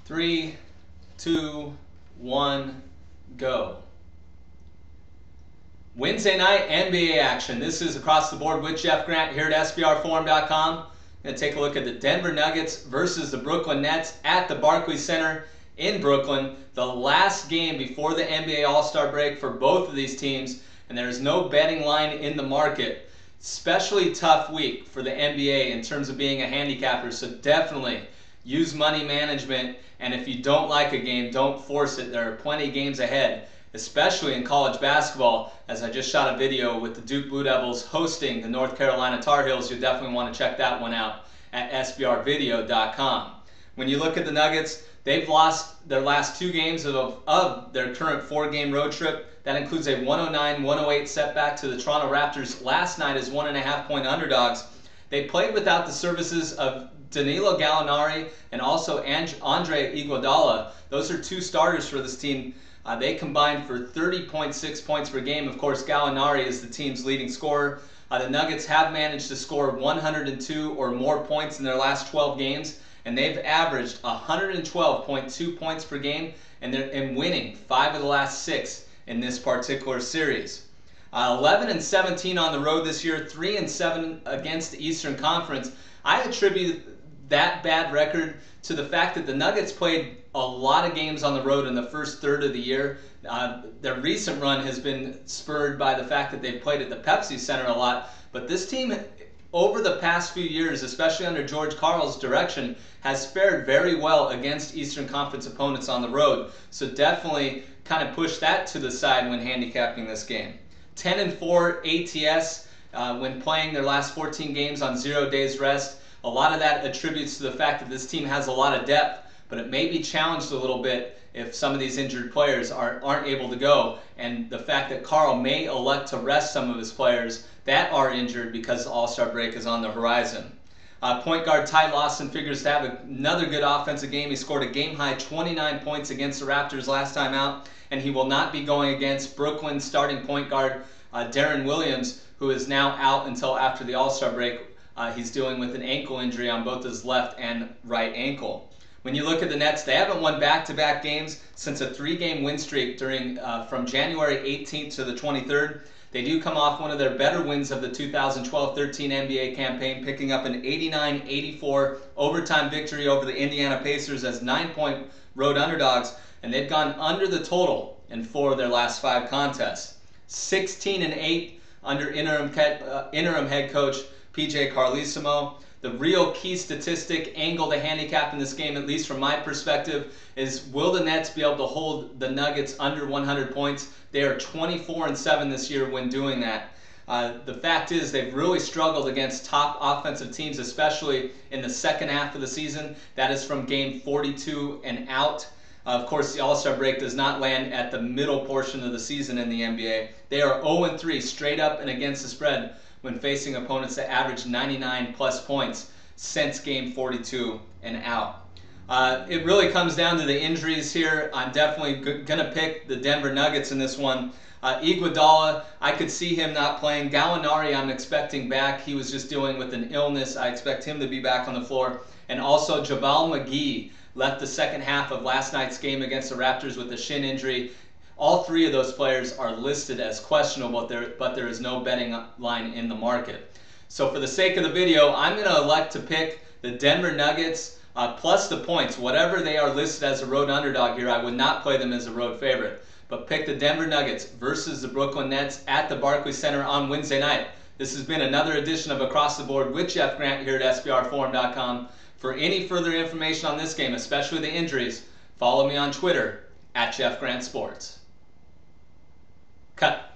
3, 2, 1, go. Wednesday night NBA action. This is Across the Board with Jeff Grant here at SBRforum.com. I'm going to take a look at the Denver Nuggets versus the Brooklyn Nets at the Barclays Center in Brooklyn. The last game before the NBA All-Star break for both of these teams, and there is no betting line in the market. Especially tough week for the NBA in terms of being a handicapper, so definitely use money management, and if you don't like a game, don't force it. There are plenty of games ahead, especially in college basketball, as I just shot a video with the Duke Blue Devils hosting the North Carolina Tar Heels. You'll definitely want to check that one out at SBRvideo.com. When you look at the Nuggets, they've lost their last 2 games of their current 4-game road trip. That includes a 109-108 setback to the Toronto Raptors last night as 1.5-point underdogs. They played without the services of Danilo Gallinari and also Andre Iguodala. Those are 2 starters for this team. They combined for 30.6 points per game. Of course, Gallinari is the team's leading scorer. The Nuggets have managed to score 102 or more points in their last 12 games, and they've averaged 112.2 points per game, and they're winning 5 of the last 6 in this particular series. 11-17 on the road this year, 3-7 against the Eastern Conference. I attribute that bad record to the fact that the Nuggets played a lot of games on the road in the first third of the year. Their recent run has been spurred by the fact that they've played at the Pepsi Center a lot, but this team over the past few years, especially under George Karl's direction, has fared very well against Eastern Conference opponents on the road. So definitely kind of push that to the side when handicapping this game. 10-4 ATS when playing their last 14 games on 0 days rest. A lot of that attributes to the fact that this team has a lot of depth, but it may be challenged a little bit if some of these injured players aren't able to go, and the fact that Karl may elect to rest some of his players that are injured because the All-Star break is on the horizon. Point guard Ty Lawson figures to have another good offensive game. He scored a game-high 29 points against the Raptors last time out, and he will not be going against Brooklyn starting point guard Darren Williams, who is now out until after the All-Star break. He's dealing with an ankle injury on both his left and right ankle. When you look at the Nets, they haven't won back-to-back games since a 3-game win streak from January 18th to the 23rd. They do come off one of their better wins of the 2012-13 NBA campaign, picking up an 89-84 overtime victory over the Indiana Pacers as 9-point road underdogs, and they've gone under the total in 4 of their last 5 contests. 16-8 under interim head coach PJ Carlesimo. The real key statistic angle to handicap in this game, at least from my perspective, is will the Nets be able to hold the Nuggets under 100 points? They are 24-7 this year when doing that. The fact is they've really struggled against top offensive teams, especially in the second half of the season. That is from game 42 and out. Of course, the All-Star break does not land at the middle portion of the season in the NBA. They are 0-3 straight up and against the spread when facing opponents that average 99-plus points since game 42 and out. It really comes down to the injuries here. I'm definitely going to pick the Denver Nuggets in this one. Iguodala, I could see him not playing. Gallinari, I'm expecting back. He was just dealing with an illness. I expect him to be back on the floor. And also JaVale McGee left the second half of last night's game against the Raptors with a shin injury. All 3 of those players are listed as questionable, but there is no betting line in the market. So for the sake of the video, I'm going to elect to pick the Denver Nuggets plus the points. Whatever they are listed as a road underdog here, I would not play them as a road favorite. But pick the Denver Nuggets versus the Brooklyn Nets at the Barclays Center on Wednesday night. This has been another edition of Across the Board with Jeff Grant here at SBRforum.com. For any further information on this game, especially the injuries, follow me on Twitter at JeffGrantSports. Cut.